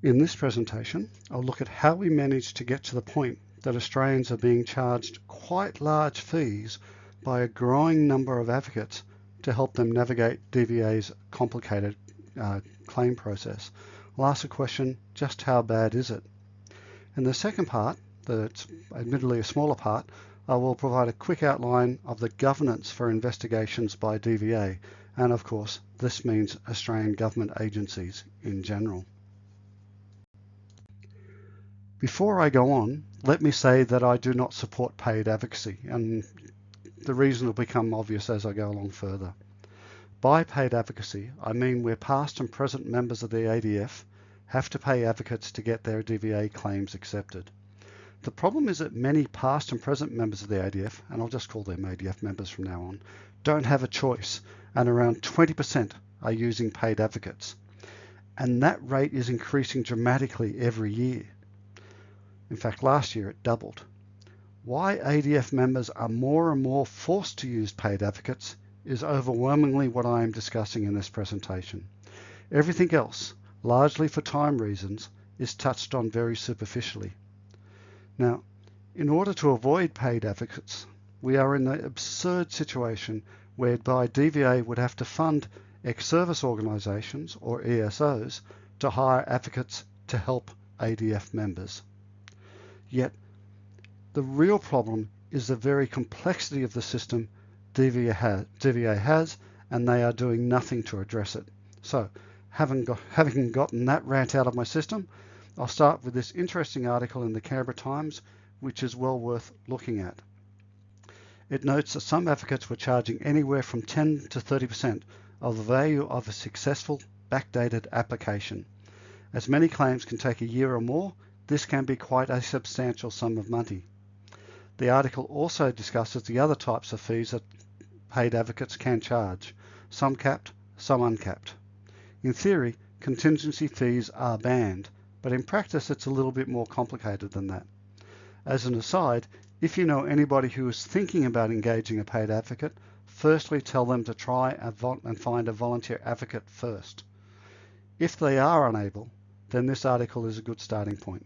In this presentation, I'll look at how we managed to get to the point that Australians are being charged quite large fees by a growing number of advocates to help them navigate DVA's complicated claim process. I'll ask the question, just how bad is it? In the second part, that's admittedly a smaller part, I will provide a quick outline of the governance for investigations by DVA, and of course this means Australian government agencies in general. Before I go on, let me say that I do not support paid advocacy, and the reason will become obvious as I go along further. By paid advocacy, I mean where past and present members of the ADF have to pay advocates to get their DVA claims accepted. The problem is that many past and present members of the ADF, and I'll just call them ADF members from now on, don't have a choice, and around 20% are using paid advocates. And that rate is increasing dramatically every year. In fact, last year it doubled. Why ADF members are more and more forced to use paid advocates is overwhelmingly what I am discussing in this presentation. Everything else, largely for time reasons, is touched on very superficially. Now, in order to avoid paid advocates, we are in the absurd situation whereby DVA would have to fund ex-service organisations, or ESOs, to hire advocates to help ADF members. Yet, the real problem is the very complexity of the system DVA has, and they are doing nothing to address it. So, having gotten that rant out of my system, I'll start with this interesting article in the Canberra Times, which is well worth looking at. It notes that some advocates were charging anywhere from 10 to 30% of the value of a successful backdated application. As many claims can take a year or more, this can be quite a substantial sum of money. The article also discusses the other types of fees that paid advocates can charge, some capped, some uncapped. In theory, contingency fees are banned, but in practice it's a little bit more complicated than that. As an aside, if you know anybody who is thinking about engaging a paid advocate, firstly tell them to try and find a volunteer advocate first. If they are unable, then this article is a good starting point.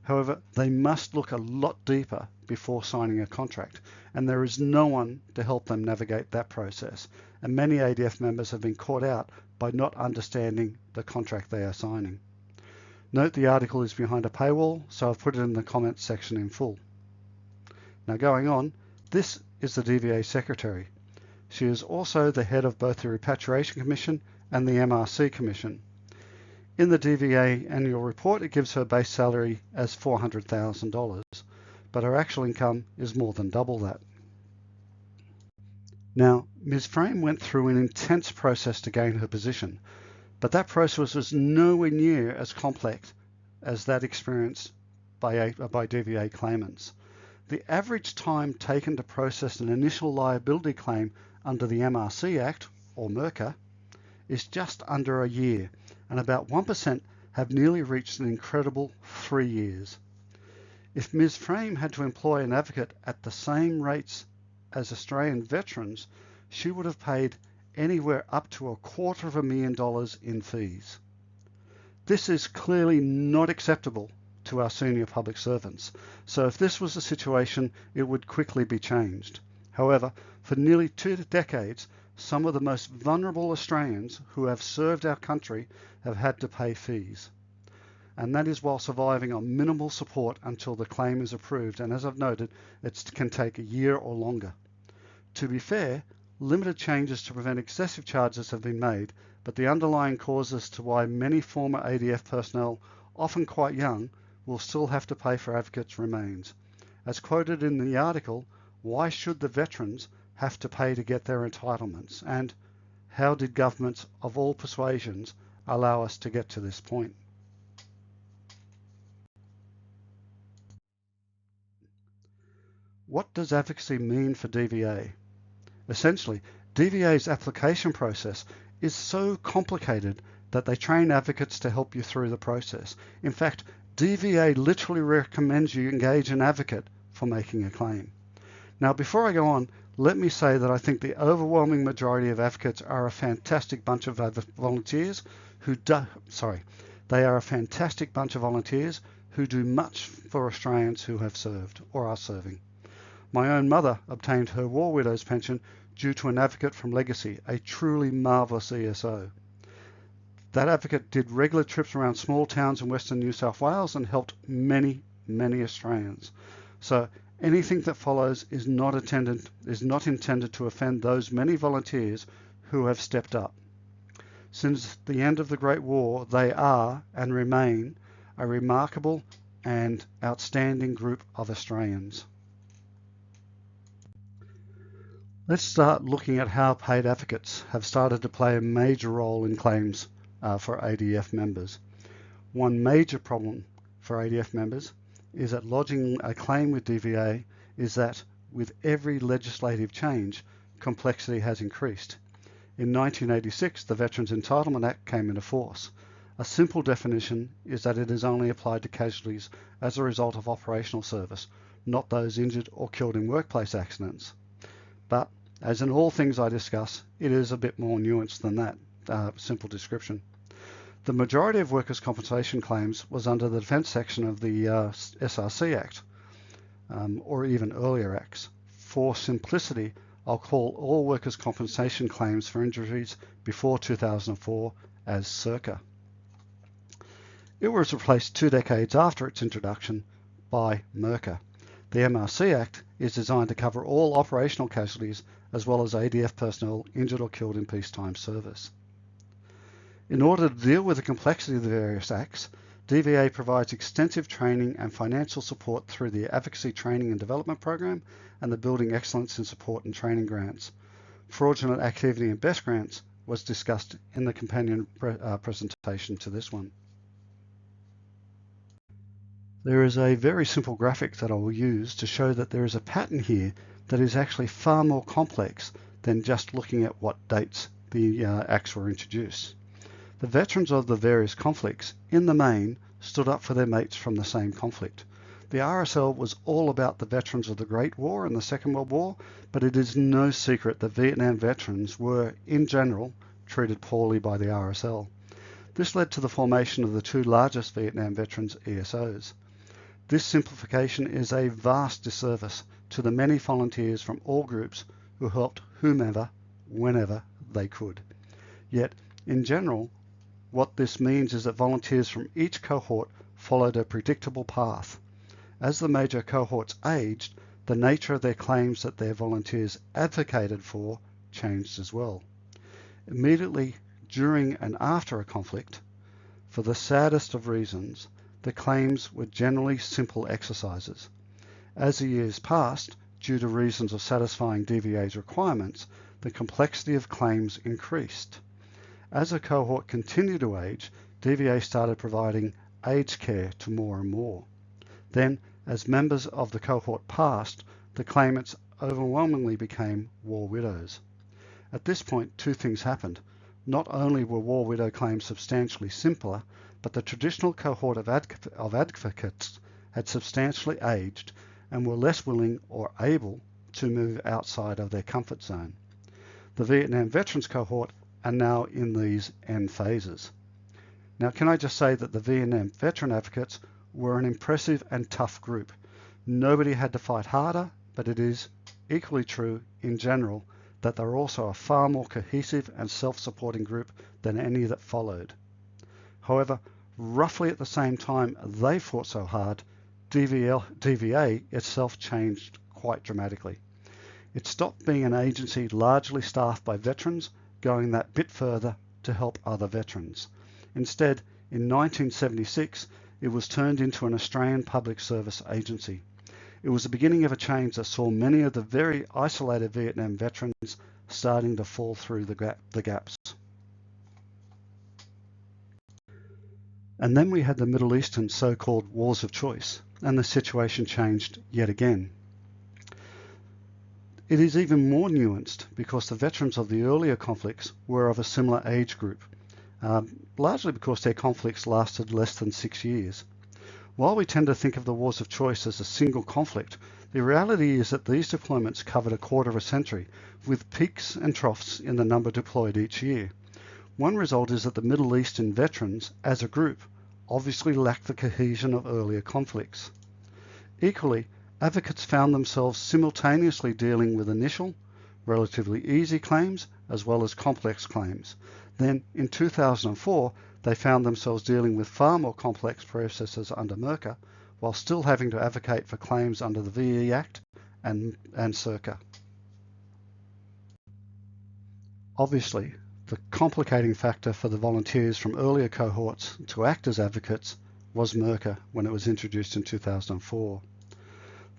However, they must look a lot deeper before signing a contract, and there is no one to help them navigate that process, and many ADF members have been caught out by not understanding the contract they are signing. Note the article is behind a paywall, so I've put it in the comments section in full. Now going on, this is the DVA Secretary. She is also the head of both the Repatriation Commission and the MRC Commission. In the DVA annual report, it gives her base salary as $400,000, but her actual income is more than double that. Now, Ms. Frame went through an intense process to gain her position, but that process was nowhere near as complex as that experienced by DVA claimants. The average time taken to process an initial liability claim under the MRC Act, or MERCA, is just under a year, and about 1% have nearly reached an incredible 3 years. If Ms. Frame had to employ an advocate at the same rates as Australian veterans, she would have paid anywhere up to $250,000 in fees. This is clearly not acceptable to our senior public servants, so if this was the situation, it would quickly be changed. However, for nearly 2 decades, some of the most vulnerable Australians who have served our country have had to pay fees. And that is while surviving on minimal support until the claim is approved, and as I've noted, it can take a year or longer. To be fair, limited changes to prevent excessive charges have been made, but the underlying causes to why many former ADF personnel, often quite young, will still have to pay for advocates remains. As quoted in the article, why should the veterans have to pay to get their entitlements, and how did governments of all persuasions allow us to get to this point? What does advocacy mean for DVA? Essentially, DVA's application process is so complicated that they train advocates to help you through the process. In fact, DVA literally recommends you engage an advocate for making a claim. Now, before I go on, let me say that I think the overwhelming majority of advocates are a fantastic bunch of volunteers who They are a fantastic bunch of volunteers who do much for Australians who have served or are serving. My own mother obtained her War Widows pension due to an advocate from Legacy, a truly marvellous ESO. That advocate did regular trips around small towns in Western New South Wales and helped many, many Australians. So anything that follows is not intended to offend those many volunteers who have stepped up. Since the end of the Great War, they are and remain a remarkable and outstanding group of Australians. Let's start looking at how paid advocates have started to play a major role in claims for ADF members. One major problem for ADF members is that lodging a claim with DVA is that with every legislative change, complexity has increased. In 1986, the Veterans Entitlement Act came into force. A simple definition is that it is only applied to casualties as a result of operational service, not those injured or killed in workplace accidents. But as in all things I discuss, it is a bit more nuanced than that simple description. The majority of workers' compensation claims was under the defence section of the SRC Act, or even earlier acts. For simplicity, I'll call all workers' compensation claims for injuries before 2004 as CIRCA. It was replaced 2 decades after its introduction by MIRCA. The MRC Act is designed to cover all operational casualties as well as ADF personnel injured or killed in peacetime service. In order to deal with the complexity of the various acts, DVA provides extensive training and financial support through the Advocacy Training and Development Program and the Building Excellence in Support and Training grants. Fraudulent Activity and Best grants was discussed in the companion presentation to this one. There is a very simple graphic that I will use to show that there is a pattern here that is actually far more complex than just looking at what dates the acts were introduced. The veterans of the various conflicts, in the main, stood up for their mates from the same conflict. The RSL was all about the veterans of the Great War and the Second World War, but it is no secret that Vietnam veterans were, in general, treated poorly by the RSL. This led to the formation of the 2 largest Vietnam veterans ESOs. This simplification is a vast disservice to the many volunteers from all groups who helped whomever, whenever they could. Yet, in general, what this means is that volunteers from each cohort followed a predictable path. As the major cohorts aged, the nature of their claims that their volunteers advocated for changed as well. Immediately during and after a conflict, for the saddest of reasons, the claims were generally simple exercises. As the years passed, due to reasons of satisfying DVA's requirements, the complexity of claims increased. As a cohort continued to age, DVA started providing aged care to more and more. Then, as members of the cohort passed, the claimants overwhelmingly became war widows. At this point, 2 things happened. Not only were war widow claims substantially simpler, but the traditional cohort of advocates had substantially aged and were less willing or able to move outside of their comfort zone. The Vietnam veterans cohort are now in these end phases. Now, can I just say that the Vietnam veteran advocates were an impressive and tough group. Nobody had to fight harder, but it is equally true in general that they're also a far more cohesive and self-supporting group than any that followed. However, roughly at the same time they fought so hard, DVA itself changed quite dramatically. It stopped being an agency largely staffed by veterans, going that bit further to help other veterans. Instead, in 1976, it was turned into an Australian public service agency. It was the beginning of a change that saw many of the very isolated Vietnam veterans starting to fall through the gaps. And then we had the Middle Eastern so-called wars of choice, and the situation changed yet again. It is even more nuanced because the veterans of the earlier conflicts were of a similar age group, largely because their conflicts lasted less than 6 years. While we tend to think of the wars of choice as a single conflict, the reality is that these deployments covered a quarter of a century, with peaks and troughs in the number deployed each year. One result is that the Middle Eastern veterans, as a group, obviously lacked the cohesion of earlier conflicts. Equally, advocates found themselves simultaneously dealing with initial, relatively easy claims as well as complex claims. Then, in 2004, they found themselves dealing with far more complex processes under MERCA, while still having to advocate for claims under the VE Act and CIRCA. Obviously, the complicating factor for the volunteers from earlier cohorts to act as advocates was MERCA when it was introduced in 2004.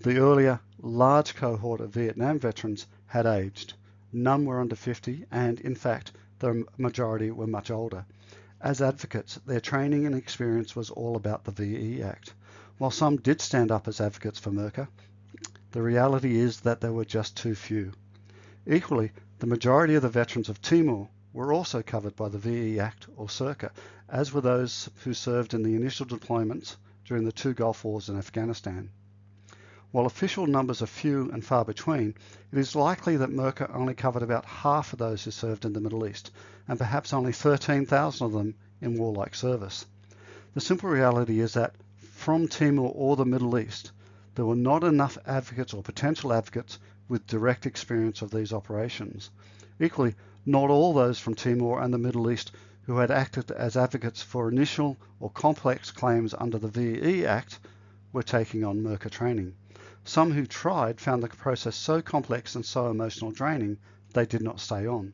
The earlier, large cohort of Vietnam veterans had aged. None were under 50, and in fact, the majority were much older. As advocates, their training and experience was all about the VE Act. While some did stand up as advocates for MERCA, the reality is that there were just too few. Equally, the majority of the veterans of Timor were also covered by the VE Act or CIRCA, as were those who served in the initial deployments during the 2 Gulf Wars in Afghanistan. While official numbers are few and far between, it is likely that MERCA only covered about half of those who served in the Middle East, and perhaps only 13,000 of them in warlike service. The simple reality is that from Timor or the Middle East, there were not enough advocates or potential advocates with direct experience of these operations. Equally, not all those from Timor and the Middle East who had acted as advocates for initial or complex claims under the VE Act were taking on MERCA training. Some who tried found the process so complex and so emotional draining they did not stay on.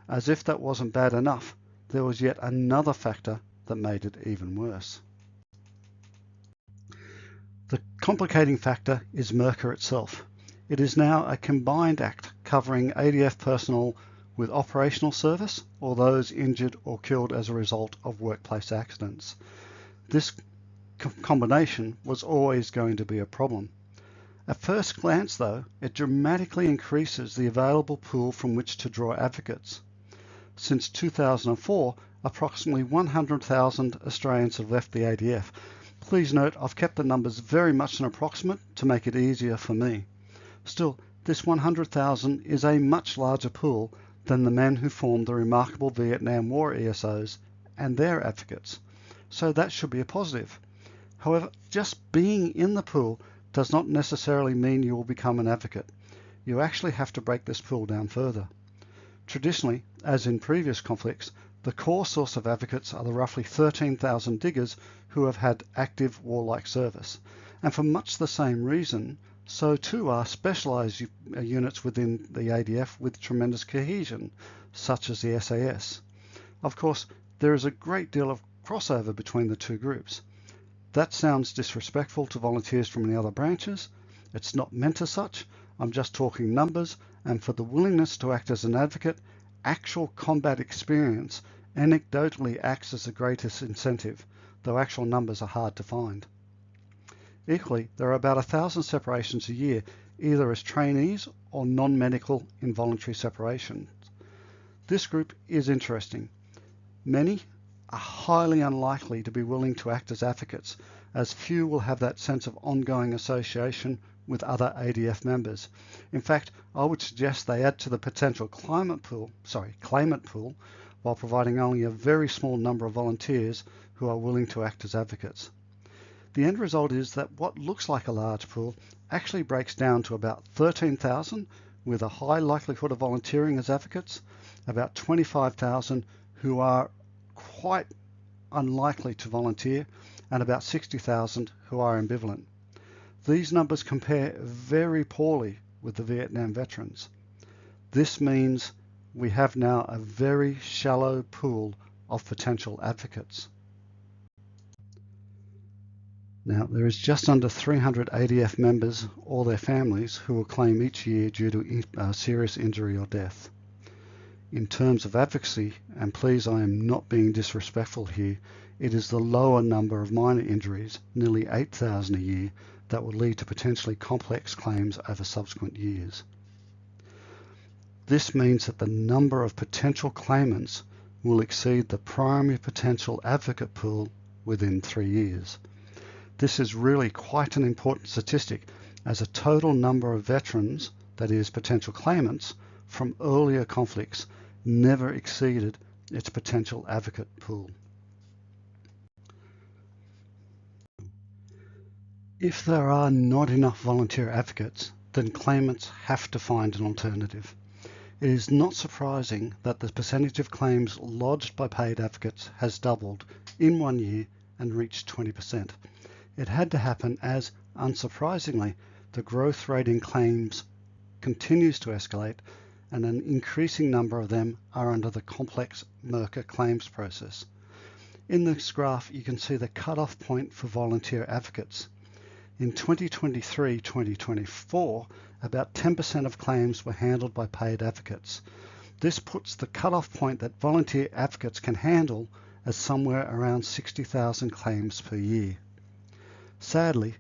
As if that wasn't bad enough, there was yet another factor that made it even worse. The complicating factor is MERCA itself. It is now a combined act covering ADF personnel with operational service or those injured or killed as a result of workplace accidents. This combination was always going to be a problem. At first glance, though, it dramatically increases the available pool from which to draw advocates. Since 2004, approximately 100,000 Australians have left the ADF. Please note, I've kept the numbers very much an approximate to make it easier for me. Still, this 100,000 is a much larger pool than the men who formed the remarkable Vietnam War ESOs and their advocates, so that should be a positive. However, just being in the pool does not necessarily mean you will become an advocate. You actually have to break this pool down further. Traditionally, as in previous conflicts, the core source of advocates are the roughly 13,000 diggers who have had active warlike service. And for much the same reason, so too are specialised units within the ADF with tremendous cohesion, such as the SAS. Of course, there is a great deal of crossover between the two groups. That sounds disrespectful to volunteers from the other branches. It's not meant as such. I'm just talking numbers, and for the willingness to act as an advocate, actual combat experience anecdotally acts as the greatest incentive, though actual numbers are hard to find. Equally, there are about 1,000 separations a year, either as trainees or non-medical involuntary separations. This group is interesting. Many are highly unlikely to be willing to act as advocates, as few will have that sense of ongoing association with other ADF members. In fact, I would suggest they add to the potential claimant pool while providing only a very small number of volunteers who are willing to act as advocates. The end result is that what looks like a large pool actually breaks down to about 13,000 with a high likelihood of volunteering as advocates, about 25,000 who are quite unlikely to volunteer, and about 60,000 who are ambivalent. These numbers compare very poorly with the Vietnam veterans. This means we have now a very shallow pool of potential advocates. Now, there is just under 300 ADF members or their families who will claim each year due to serious injury or death. In terms of advocacy, and please, I am not being disrespectful here, it is the lower number of minor injuries, nearly 8,000 a year, that will lead to potentially complex claims over subsequent years. This means that the number of potential claimants will exceed the primary potential advocate pool within 3 years. This is really quite an important statistic, as a total number of veterans, that is, potential claimants, from earlier conflicts never exceeded its potential advocate pool. If there are not enough volunteer advocates, then claimants have to find an alternative. It is not surprising that the percentage of claims lodged by paid advocates has doubled in 1 year and reached 20%. It had to happen as, unsurprisingly, the growth rate in claims continues to escalate and an increasing number of them are under the complex MERCA claims process. In this graph, you can see the cutoff point for volunteer advocates. In 2023-2024, about 10% of claims were handled by paid advocates. This puts the cutoff point that volunteer advocates can handle as somewhere around 60,000 claims per year. Sadly,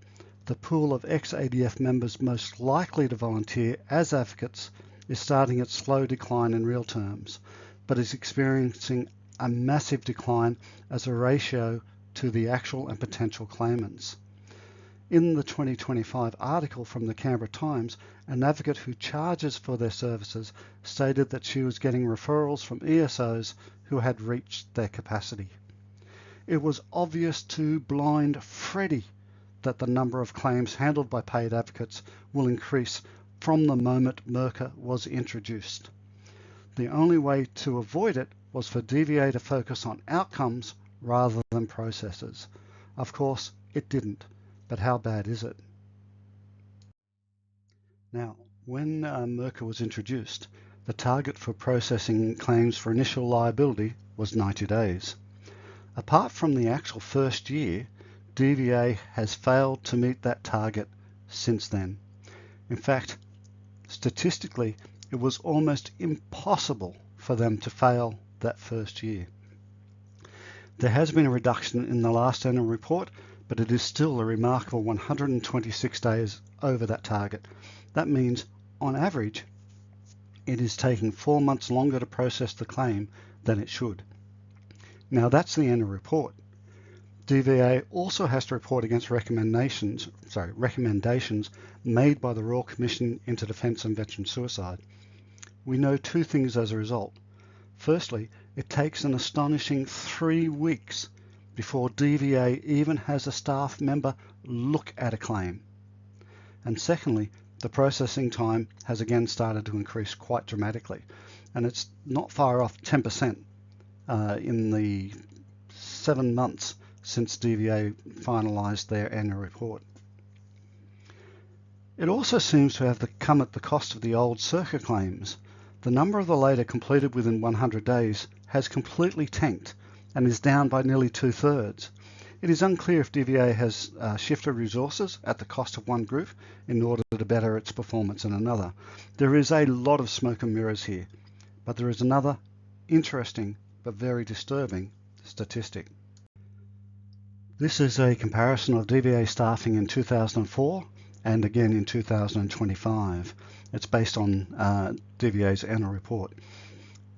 the pool of ex-ADF members most likely to volunteer as advocates is starting its slow decline in real terms, but is experiencing a massive decline as a ratio to the actual and potential claimants. In the 2025 article from the Canberra Times, an advocate who charges for their services stated that she was getting referrals from ESOs who had reached their capacity. It was obvious to blind Freddie that the number of claims handled by paid advocates will increase from the moment MERCA was introduced. The only way to avoid it was for DVA to focus on outcomes rather than processes. Of course, it didn't. But how bad is it? Now, when MERCA was introduced, the target for processing claims for initial liability was 90 days. Apart from the actual first year, DVA has failed to meet that target since then. In fact, statistically, it was almost impossible for them to fail that first year. There has been a reduction in the last annual report, but it is still a remarkable 126 days over that target. That means, on average, it is taking 4 months longer to process the claim than it should. Now that's the annual report. DVA also has to report against recommendations made by the Royal Commission into Defence and Veteran Suicide. We know two things as a result. Firstly, it takes an astonishing 3 weeks before DVA even has a staff member look at a claim. And secondly, the processing time has again started to increase quite dramatically, and it's not far off 10% in the 7 months since DVA finalised their annual report. It also seems to have come at the cost of the old circa claims. The number of the later completed within 100 days has completely tanked and is down by nearly 2/3. It is unclear if DVA has shifted resources at the cost of one group in order to better its performance in another. There is a lot of smoke and mirrors here, but there is another interesting but very disturbing statistic. This is a comparison of DVA staffing in 2004 and again in 2025. It's based on DVA's annual report.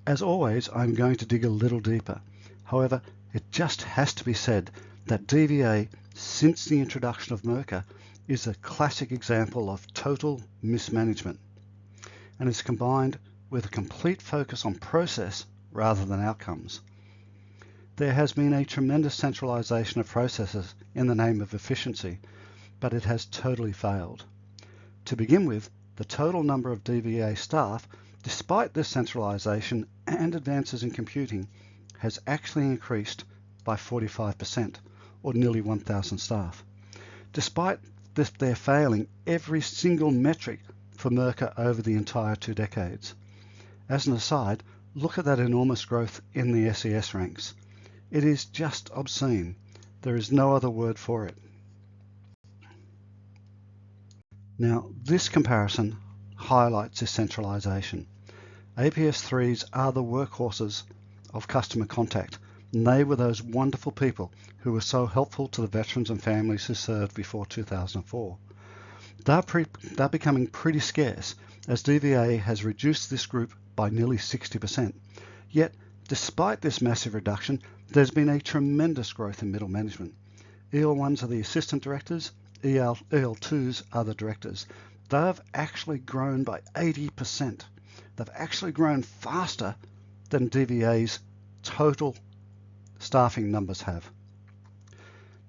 As always, I'm going to dig a little deeper. However, it just has to be said that DVA, since the introduction of MERCA, is a classic example of total mismanagement and is combined with a complete focus on process rather than outcomes. There has been a tremendous centralisation of processes in the name of efficiency, but it has totally failed. To begin with, the total number of DVA staff, despite this centralisation and advances in computing, has actually increased by 45%, or nearly 1,000 staff. Despite their failing every single metric for MERCA over the entire 2 decades. As an aside, look at that enormous growth in the SES ranks. It is just obscene. There is no other word for it. Now, this comparison highlights this centralisation. APS3s are the workhorses of customer contact, and they were those wonderful people who were so helpful to the veterans and families who served before 2004. They're becoming pretty scarce as DVA has reduced this group by nearly 60%. Yet, despite this massive reduction, there's been a tremendous growth in middle management. EL1s are the assistant directors, EL2s are the directors. They've actually grown by 80%. They've actually grown faster than DVA's total staffing numbers have.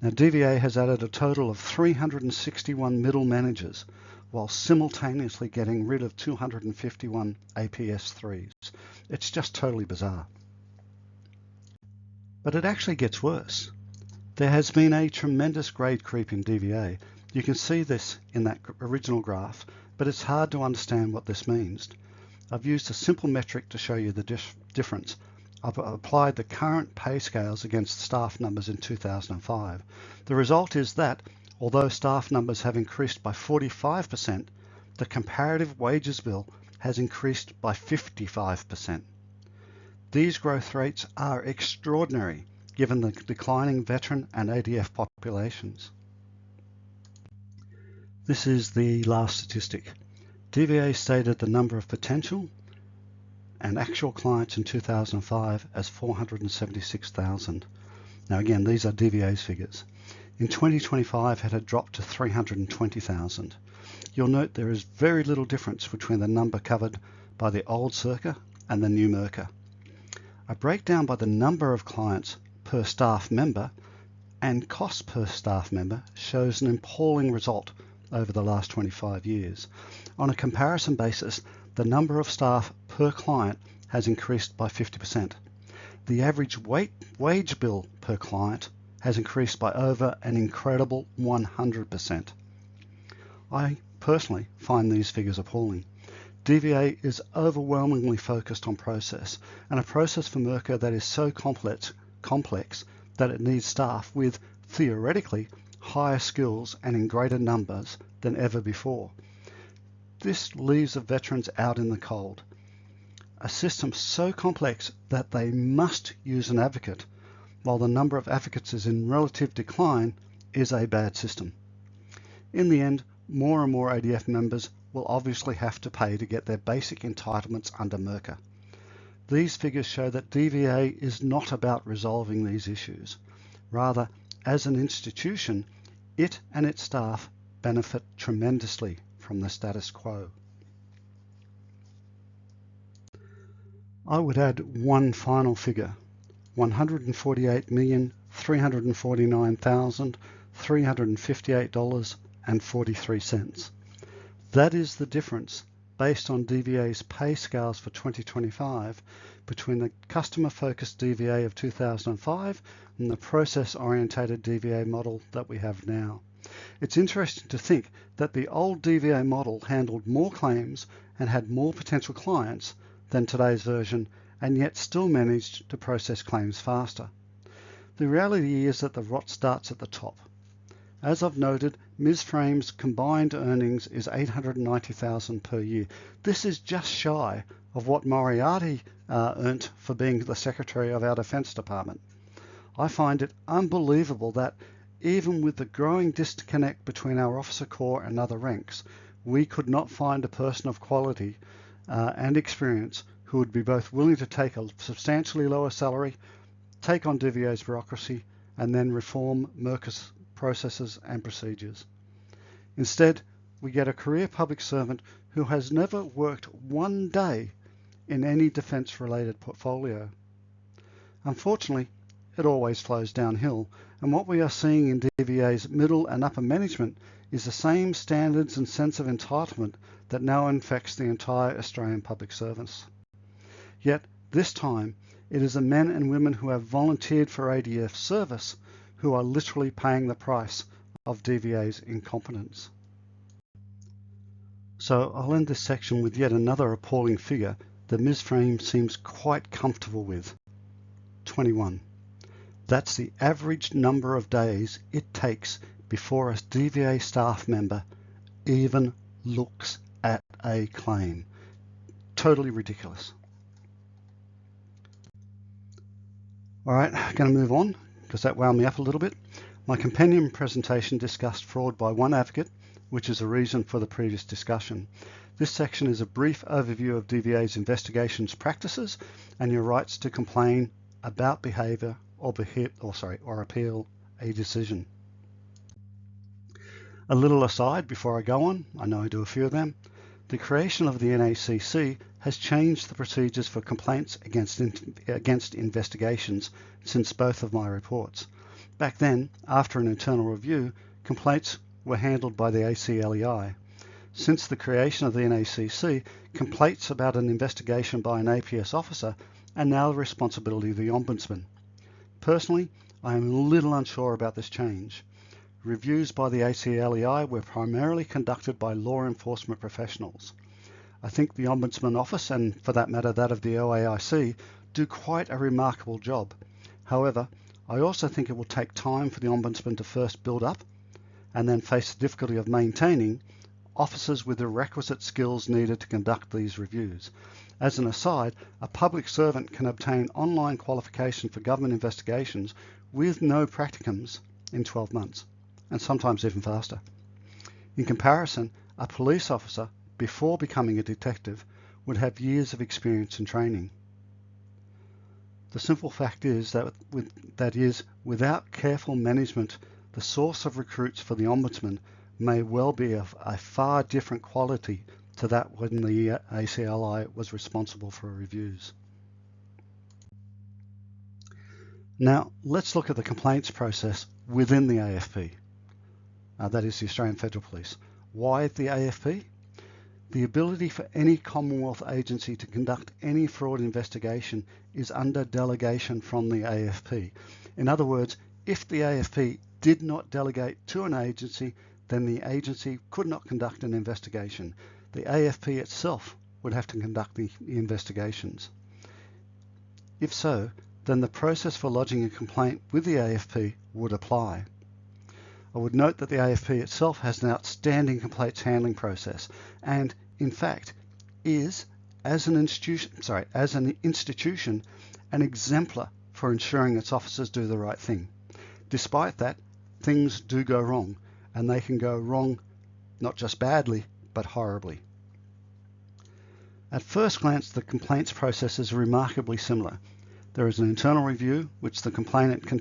Now, DVA has added a total of 361 middle managers, while simultaneously getting rid of 251 APS3s. It's just totally bizarre. But it actually gets worse. There has been a tremendous grade creep in DVA. You can see this in that original graph, but it's hard to understand what this means. I've used a simple metric to show you the difference. I've applied the current pay scales against staff numbers in 2005. The result is that, although staff numbers have increased by 45%, the comparative wages bill has increased by 55%. These growth rates are extraordinary, given the declining veteran and ADF populations. This is the last statistic. DVA stated the number of potential and actual clients in 2005 as 476,000. Now again, these are DVA's figures. In 2025, it had dropped to 320,000. You'll note there is very little difference between the number covered by the old circa and the new MERCA. A breakdown by the number of clients per staff member and cost per staff member shows an appalling result over the last 25 years. On a comparison basis, the number of staff per client has increased by 50%. The average wage bill per client has increased by over an incredible 100%. I personally find these figures appalling. DVA is overwhelmingly focused on process, and a process for MERCA that is so complex that it needs staff with, theoretically, higher skills and in greater numbers than ever before. This leaves the veterans out in the cold. A system so complex that they must use an advocate, while the number of advocates is in relative decline, is a bad system. In the end, more and more ADF members will obviously have to pay to get their basic entitlements under MERCA. These figures show that DVA is not about resolving these issues. Rather, as an institution, it and its staff benefit tremendously from the status quo. I would add one final figure: $148,349,358.43. That is the difference, based on DVA's pay scales for 2025, between the customer-focused DVA of 2005 and the process-orientated DVA model that we have now. It's interesting to think that the old DVA model handled more claims and had more potential clients than today's version, and yet still managed to process claims faster. The reality is that the rot starts at the top. As I've noted, Ms. Frame's combined earnings is $890,000 per year. This is just shy of what Moriarty earned for being the Secretary of our Defense Department. I find it unbelievable that, even with the growing disconnect between our officer corps and other ranks, we could not find a person of quality and experience who would be both willing to take a substantially lower salary, take on DVA's bureaucracy, and then reform MERCA's processes and procedures. Instead, we get a career public servant who has never worked one day in any defence-related portfolio. Unfortunately, it always flows downhill, and what we are seeing in DVA's middle and upper management is the same standards and sense of entitlement that now infects the entire Australian public service. Yet, this time, it is the men and women who have volunteered for ADF service who are literally paying the price of DVA's incompetence. So I'll end this section with yet another appalling figure that Ms. Frame seems quite comfortable with: 21. That's the average number of days it takes before a DVA staff member even looks at a claim. Totally ridiculous. All right, going to move on because that wound me up a little bit. My compendium presentation discussed fraud by one advocate, which is a reason for the previous discussion. This section is a brief overview of DVA's investigations practices and your rights to complain about behaviour or appeal a decision. A little aside before I go on, I know I do a few of them. The creation of the NACC has changed the procedures for complaints against investigations since both of my reports. Back then, after an internal review, complaints were handled by the ACLEI. Since the creation of the NACC, complaints about an investigation by an APS officer are now the responsibility of the Ombudsman. Personally, I am a little unsure about this change. Reviews by the ACLEI were primarily conducted by law enforcement professionals. I think the Ombudsman Office, and for that matter that of the OAIC, do quite a remarkable job. However, I also think it will take time for the Ombudsman to first build up and then face the difficulty of maintaining officers with the requisite skills needed to conduct these reviews. As an aside, a public servant can obtain online qualification for government investigations with no practicums in 12 months, and sometimes even faster. In comparison, a police officer, before becoming a detective, would have years of experience and training. The simple fact is that without careful management, the source of recruits for the Ombudsman may well be of a far different quality to that when the ACLI was responsible for reviews. Now, let's look at the complaints process within the AFP. That is the Australian Federal Police. Why the AFP? The ability for any Commonwealth agency to conduct any fraud investigation is under delegation from the AFP. In other words, if the AFP did not delegate to an agency, then the agency could not conduct an investigation. The AFP itself would have to conduct the investigations. If so, then the process for lodging a complaint with the AFP would apply. I would note that the AFP itself has an outstanding complaints handling process and, in fact, is, as an institution, an exemplar for ensuring its officers do the right thing. Despite that, things do go wrong, and they can go wrong not just badly, but horribly. At first glance, the complaints process is remarkably similar. There is an internal review, which the complainant can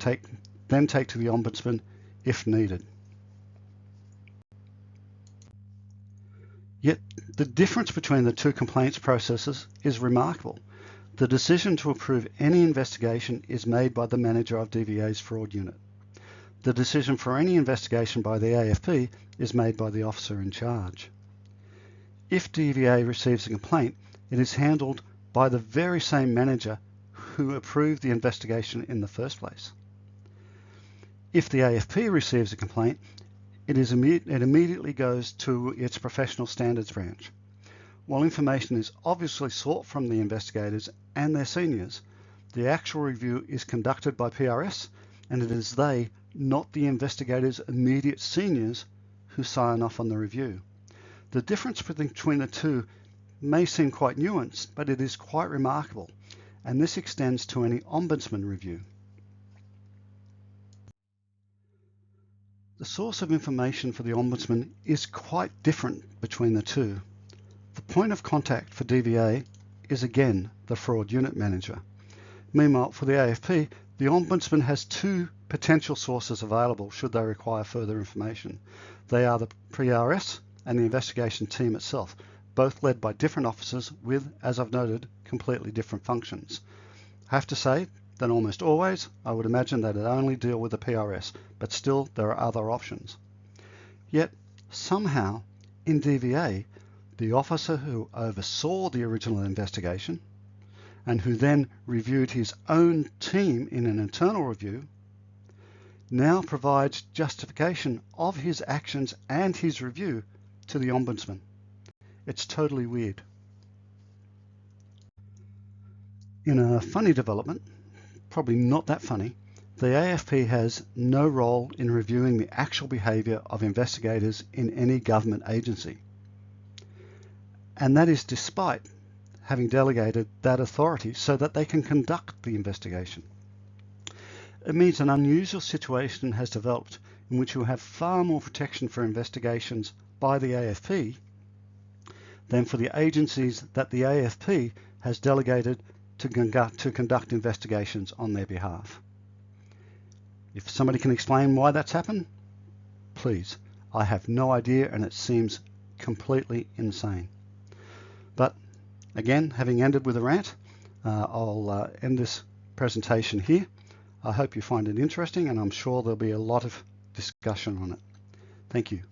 then take to the Ombudsman if needed. Yet the difference between the two complaints processes is remarkable. The decision to approve any investigation is made by the manager of DVA's fraud unit. The decision for any investigation by the AFP is made by the officer in charge. If DVA receives a complaint, it is handled by the very same manager who approved the investigation in the first place. If the AFP receives a complaint, it immediately goes to its professional standards branch. While information is obviously sought from the investigators and their seniors, the actual review is conducted by PRS, and it is they, not the investigators' immediate seniors, who sign off on the review. The difference between the two may seem quite nuanced, but it is quite remarkable, and this extends to any Ombudsman review. The source of information for the Ombudsman is quite different between the two. The point of contact for DVA is again the fraud unit manager. Meanwhile, for the AFP, the Ombudsman has two potential sources available should they require further information. They are the PRS and the investigation team itself, both led by different officers with, as I've noted, completely different functions. I have to say that almost always I would imagine that it only deal with the PRS, but still there are other options. Yet somehow in DVA, the officer who oversaw the original investigation and who then reviewed his own team in an internal review now provides justification of his actions and his review to the Ombudsman. It's totally weird. In a funny development, probably not that funny, the AFP has no role in reviewing the actual behaviour of investigators in any government agency. And that is despite having delegated that authority so that they can conduct the investigation. It means an unusual situation has developed in which you have far more protection for investigations by the AFP than for the agencies that the AFP has delegated to conduct investigations on their behalf. If somebody can explain why that's happened, please. I have no idea, and it seems completely insane. But again, having ended with a rant, I'll end this presentation here. I hope you find it interesting, and I'm sure there'll be a lot of discussion on it. Thank you.